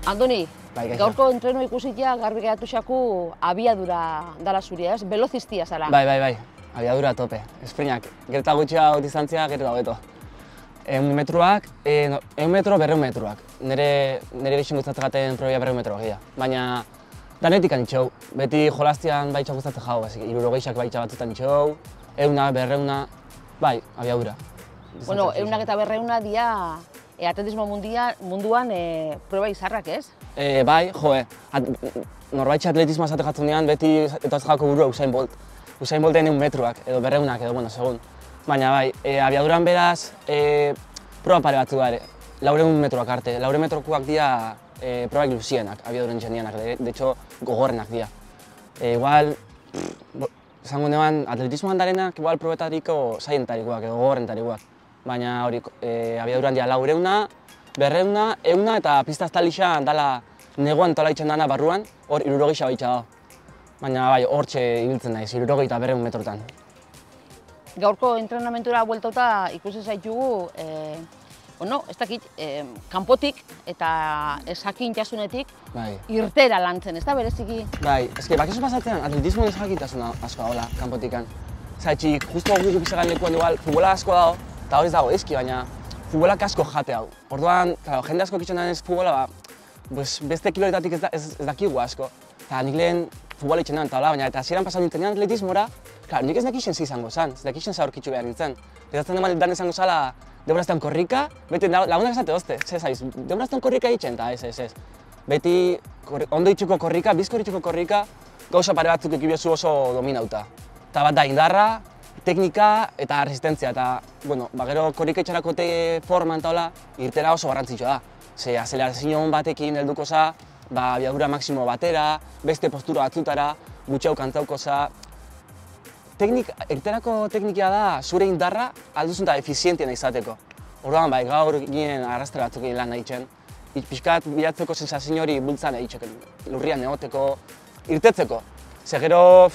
Andoni, Bai, kaixo. gaurko entreno ikusitia garbi geratu xaku abiadura dala zuria, ez? Velozistia zara. Bai, abiadura tope. Esprinak, gerta gutxia distantzia, gero hobeto. 100 metroak, 100 metro, 200 metroak. Nire gixen gustatzen gaten probia 200 metroak gira. Baina, danetik anitxou. Beti jolastian baitxa gustatzen jau, 60 baitxa batzutan itxou, 100, 200, bai, abiadura. Bueno, 100 eta 200 dia atletismo munduan proba izarrak, ez? Bai, norbaitxe atletismoa esate jatzunean beti eta jako burua Usain Bolt. Usain Bolten 100 metroak, edo 200ak, edo, bueno, segun. Baina bai, abiaduran beraz, proba pare batzu da ere, 400 metroak arte. 400 metrokoak dira probak luzienak, abiaduran jendianak, de hecho, gogorrenak dira. Igual, esango neban, atletismoan darenak, igual probetariko zaientarikoak, edo gogorrentarikoak. Baina hori, abiaduran dira 400, 200, 100 eta pista estalixan dala neguan tola itxen dana barruan, hor 60 baitxa da. Baina bai, hortxe ibiltzen naiz, 60 eta 200 metrotan. Gaurko entrenamentura bueltota ikusi zaitugu, ez dakit, kanpotik eta esakin jasunetik irtera lantzen, ez da bereziki? Bai, eske bakizu pasatzean, atletismo esakitasuna asko dagoela kanpotikan. Zaitxik, justo guk bizagan lekuan igual, futbola asko dago, eta hori ez dago izki, baina futbolak asko jate hau. Orduan, jende asko kitxen denez futbola, beste kiloetatik ez dakigu asko. Eta nik lehen futbola itxen den, baina eta hasieran pasan nintenean atletismora, nik ez nekixen izango zen, ez nekixen zaurkitxu behar nintzen. Ezatzen den izango zala, demorazten korrika, beti lagunak esate dozte, demorazten korrika itxen, eta ez. Beti ondo itxuko korrika, bizkor itxuko korrika, gauza pare batzuk ekibiozu oso dominauta. Eta bat da indarra, teknika eta resistentzia, eta gero korrika itxarako forma eta hola, irtera oso garrantzitsua da. Ze azelerazio batekin helduko za, abiadura maksimo batera, beste postura batzutara, gutxau kantzauko za. Irterako teknikia da zure indarra alduzun eta efizientiena izateko. Orduan, gaur ginen arrastra batzuk lan nahi txen. Pixkat bilatzeko sensazio hori bultzan nahi txeken, lurrian egoteko, irtetzeko. Ze gero,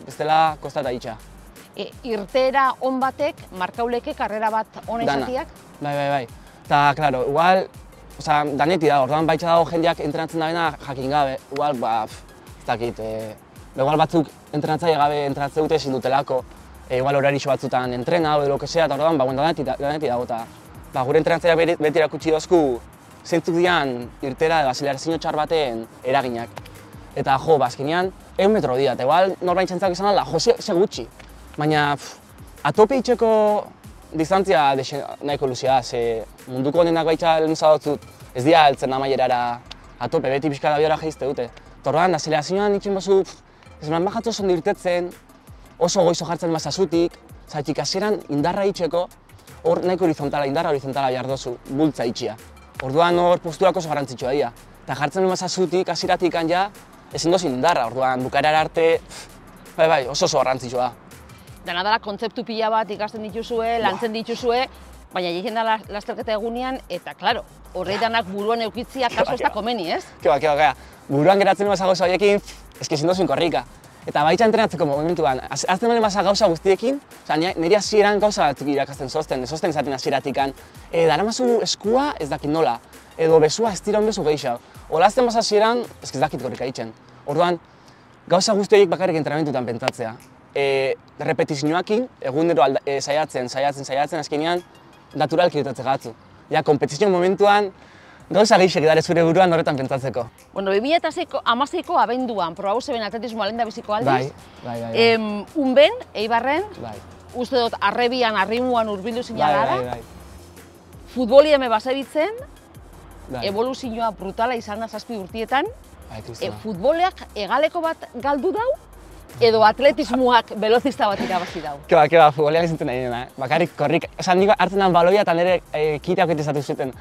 bestela kostata itxa. Irtera on batek, markauleke karrera bat ona izatiak? Bai. Eta, klaro, igual, daneti da, orduan baitxa dago jendeak entrenatzen dabena jakin gabe. Igual, ez dakit, igual batzuk entrenatzaile gabe entrenatzen dute ezin dutelako. Igual horarixo batzutan entrena, edo lo que sea, eta orduan, daneti dago, eta gure entrenatzaileak beti erakutsi dozku zeintzuk dian irtera edo azelerazio txar baten eraginak. Eta azkenean, 100 metro dira, eta igual norbain txantzak izan da, ze gutxi. Baina atope itxeko distantzia nahiko luzia da, ze munduko honenak baitxa lehenza dutzut, ez dira heltzen amaierara atope, beti pixka da biora jaizte dute. Eta orduan, azelerazioan itxen bazu, ez man bajatu oso ondo irtetzen, oso goizo jartzen mazazutik, zaitik hasieran indarra itxeko, hor nahiko indarra horizontala behar dozu, bultza itxia. Orduan hor posturak oso garrantzitsua dira. Eta jartzen mazazutik, hasieratik ja, ezin dozin indarra, orduan bukaerara arte, oso garrantzitsua da. Dena dela kontzeptu pila bat ikasten dituzue, lantzen dituzue, baina egiten da lasterketa egunean, eta klaro, horretanak buruan eukitzia kaso ez da komeni, ez? Keba, buruan geratzen maza gauza horiekin, ezin dozin korrika. Eta baitza entrenatzeko momentuan, azten bale maza gauza guztiekin, nire hasieran gauza batzuk irakasten zosten izaten hasieratik. Daramazu eskua ez dakit nola, edo besua ez tira onbezu gehiago. Ola azten maza hasieran, ez dakit korrika itxen. Orduan, gauza guztioik bakarrik entrenamentutan pentsatzea. Repetizioakin, egunero saiatzen, azkenean, naturalki irtetzen gatzu. Ja, kompetizio momentuan, gauza gehiago dara zure buruan horretan pentsatzeko. Bueno, 2016ko abenduan, probau zeben atletismoa lehen da biziko aldiz. Bai. Unben, Eibarren, uste dut arrebian, arrimuan urbildu zinala da. Futbolien me basebitzen, evoluzioa brutala izan da 7 urtietan. Futboleak egaleko bat galdu dau, edo atletismoak velozista bat irabazi dau. Keba, futbolean izintzen nahi dena, bakarrik korrika. Esan nik hartzen den baloia eta nire kiteak egitezatu zuten.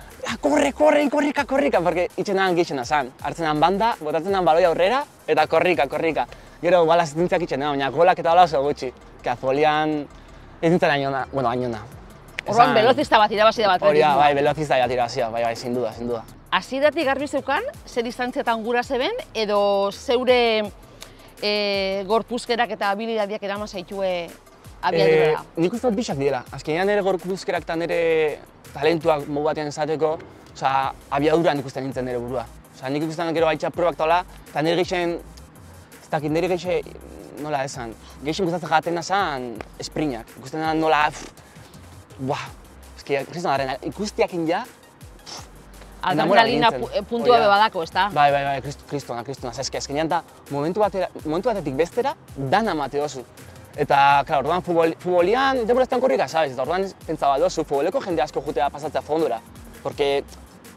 Korrika, porque itxen den gixena zan. Hartzen den banda, botatzen den baloia aurrera, eta korrika. Gero bala zitintziak itxen den, baina golak eta hola oso gutxi. Futbolean izintzen añona. Orduan, velozista bat irabazi da atletismoa. Bai, velozista bat irabazi da, bai, sin duda. Hasieratik garbi zeukan, ze distantziatan gura zeben, edo zeure gorpuzkerak eta habilidadiak eraman zaitue abiadurara? Nik uste dut bixak direla. Azkenean nire gorpuzkerak eta nire talentuak modu batean izateko, abiaduran ikusten nintzen nire burua. Osa, nik ikusten gero baitxa probak tola, eta nire geixen, ez dakit, nire geixen, nola esan, geixen gustatzen jaten nazan esprinak. Ikusten da nola, buah, eski, kriston ikustiakin ja, adrenalina puntua bebadako, ez da? Bai, kristona, eskenean eta momentu batetik bestera, dana mate dozu. Eta, klar, orduan futbolian, deburaztean korrika, sabes? Eta orduan pentsaba dozu, futboleko jende asko jutea pasatzea fondora. Porque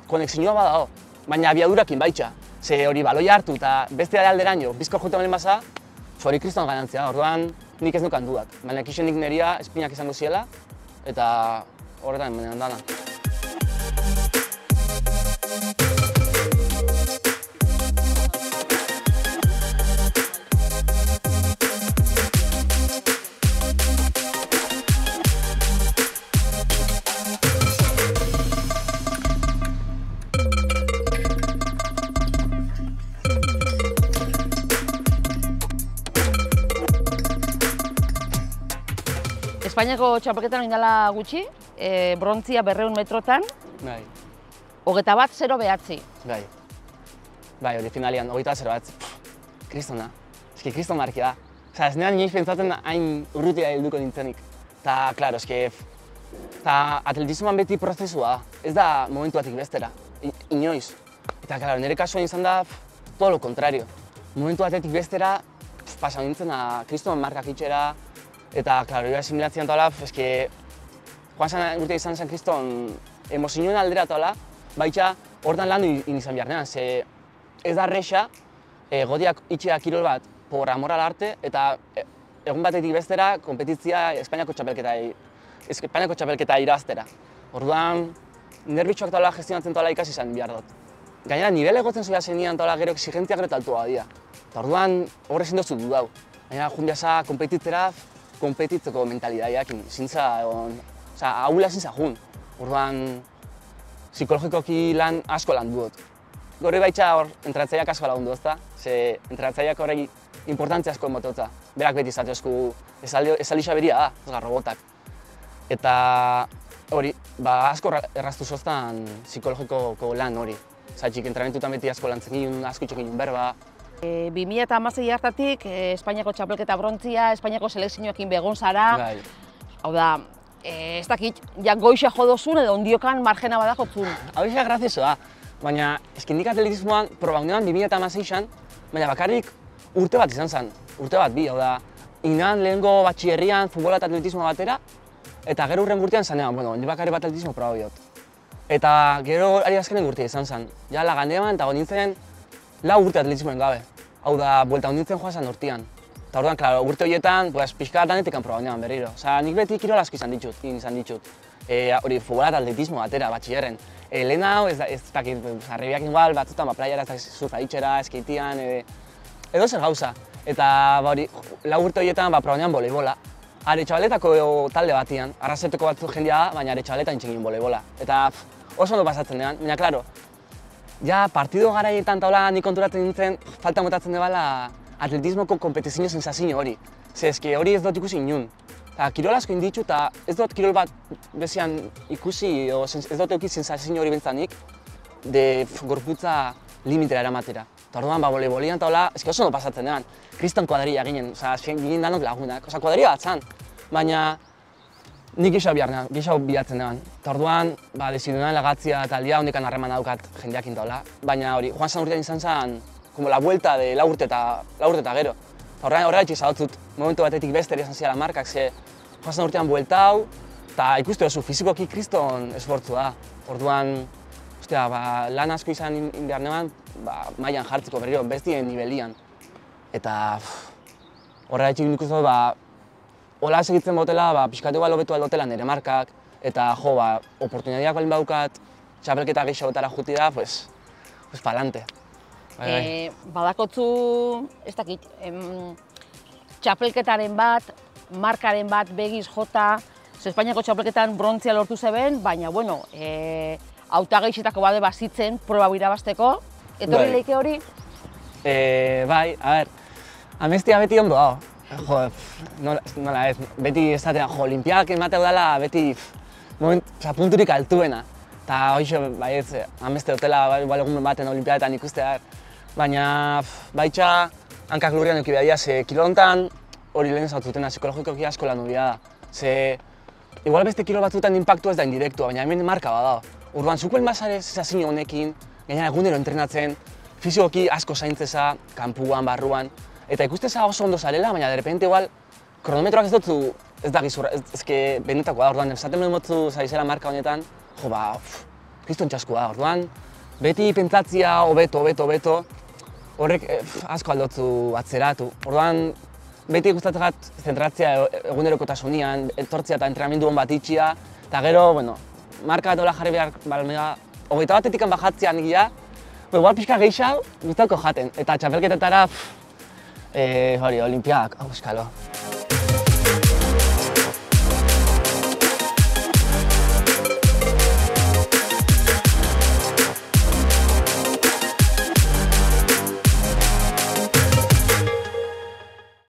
konexioa badao, baina abiadurakin baitxa. Ze hori baloia hartu eta beste alderaino, bizko jute balen basa, hori kriston ganantzia. Orduan nik ez nukan dudak. Baina kixen nik neria espinak izango ziela, eta horretan menean dana. Espainiako txapelketan indala gutxi, brontzia 200 metrotan, 21-0 Bai, hori finalian, 21-0 kristona, eski kriston markia da. Osa, ez nean inoiz pentsatzen hain urrutia helduko nintzenik. Eta, klaro, eski, atletismoan beti prozesua da, ez da momentuatik bestera, inoiz. Eta, klaro, nire kasuan izan da, todo lo contrario. Momentu batetik bestera, pasa nintzen kristonan markak itxera, eta, klaro, hori asimilatzen tola, eski, joan zen urtea izan zen kriston emozioen aldera tola, baitxa hortan landu izan behar nean, ze ez da resa, godiak itxea kirol bat por amor al arte, eta egun batetik bestera, kompetitzia Espainiako txapelketa iraztera. Orduan, nerbitxoak tola gestionatzen tola ikasi izan behar dut. Gainera, nivele egotzen zoia zenian tola gero exigentziak gero taltua dira. Eta orduan, horre ezin dozu du dau. Gainera, jundiaza kompetitzera, kompetitzeko mentalidadiakin, zintza egon, oza, ahula zintza jun. Orduan, psikologikoki lan asko lan duot. Gori baitxa hor, entrenatzaileak asko lagundu ezta, ze entrenatzaileak horregi importantzia asko emototza. Berak beti izatezku, esaldi xaberia da, ez robotak. Eta hori, asko erraztu zoztan psikologikoko lan hori. Zaitxik, entrenamentutan beti asko lan zekin, asko itxekin berba. 2016 hartatik, Espainiako txapelketa brontzia, Espainiako selekzioekin begon zara. Hau da, ez dakit, ja goixa jodozun edo ondiokan margena badakotzun. Hau izan grazioa, baina eskindik atletismoan probaundean 2016an, baina bakarrik urte bat izan zen, urte bat bi, hau da, inan lehengo batxierrian futbola eta atletismoa batera, eta gero urren urtean zanean, bueno, handi bakarrik bat atletismo proba biot. Eta gero ari azkenen urtea izan zen, ja lagandean eta nintzen 4 urte atletismoen gabe. Hau da, buelta nintzen joan zen urtean. Eta orduan, klaro, urte horietan, pixka bat danetikan probaundean berriro. Osa, nik beti kirol asko izan ditut. Hori, futbola eta atletismo batera, batxierren. Lehen hau, ez dakit, arrebiak igual, batzutan, playara, zurra itxera, eskeitian, edo zer gauza. Eta, hori, 4 urte horietan, probaundean voleibola. Are txabaletako talde batian, arrazeteko batzuk jendea da, baina are txabaletan txegin voleibola. Eta oso ondo pasatzen dean, baina, klaro, ja partido garaietan taula nik konturatzen nintzen, falta motatzen debala atletismoko kompetizio sensazio hori. Ze eski hori ez dut ikusi inun. Kirol asko inditzu eta ez dut kirol bat bezian ikusi, ez dut eukiz sensazio hori bentzanik, de gorputza limitera eramatera. Eta orduan, voleibolian taula, eski oso ondo pasatzen dean. Kriston kuadrilla ginen, ginen danok lagunak, kuadrilla bat zan. Baina nik gixau bilatzen dean. Eta orduan, desidunan lagatzia eta aldia hondikan harreman daukat jendeakin taula. Baina hori, joan zan urtean izan zen, como la vuelta de 4 urte eta gero. Eta horregatik zadotzut, momentu batetik bester izan ziala markak, ze joan zan urtean buelta hau, eta ikuste oso, fizikoki kriston esfortzu da. Orduan, lan asko izan behar neban, mailan jartzeko berriro, bestien nivelian. Eta horregatik nik uste dut, hola segitzen botela, pixkatu lobetu aldotela nire markak, eta oportunitateak balin badukat, txapelketa gehiagotara juti da, pues palante. Badakotzu, ez dakit, txapelketaren bat, markaren bat begiz jota, Espainiako txapelketan brontzia lortu zeben, baina, bueno, hautagaietako bade bazitzen, proba irabazteko. Etorri leike hori? Bai, a ber, amestia beti ondo dago. Nola ez, beti esatea, olimpiadak ematea dela beti punturik altuena. Eta hoxe, baietz, hanbeste dutela, igual egun baten olimpiadetan ikustea. Baina, baitxa, hankak lurrian euki behar, ze kilo honetan hori lehen zaututena, psikologikoki asko lan hobia da. Ze, igual beste kilo batzutan impactu ez da indirektua, baina hemen marka bada. Orduan, zukuen bazarez zazin honekin, gaina egunero entrenatzen, fizikoki asko zaintzeza, kanpuan, barruan, eta ikusteza oso ondo zarela, baina de repente igual, kronometroak ez dutzu, ez da gizurra, ezke benetako da, orduan, esaten behar motzu zaizela marka honetan, jo ba, kriston txasku da, orduan, beti pentsatzia, hobeto, horrek asko aldotzu atzeratu. Orduan, beti gustatzegat zentratzea egunerokotasunean, etortzea eta entrenamendu hon bat itxia, eta gero, bueno, marka bat jarri behar balmega, 21-etik bajatzean egia, igual pixka gehiago gustatuko jaten, eta txapelketetara, hori, olimpiadak, auskalo.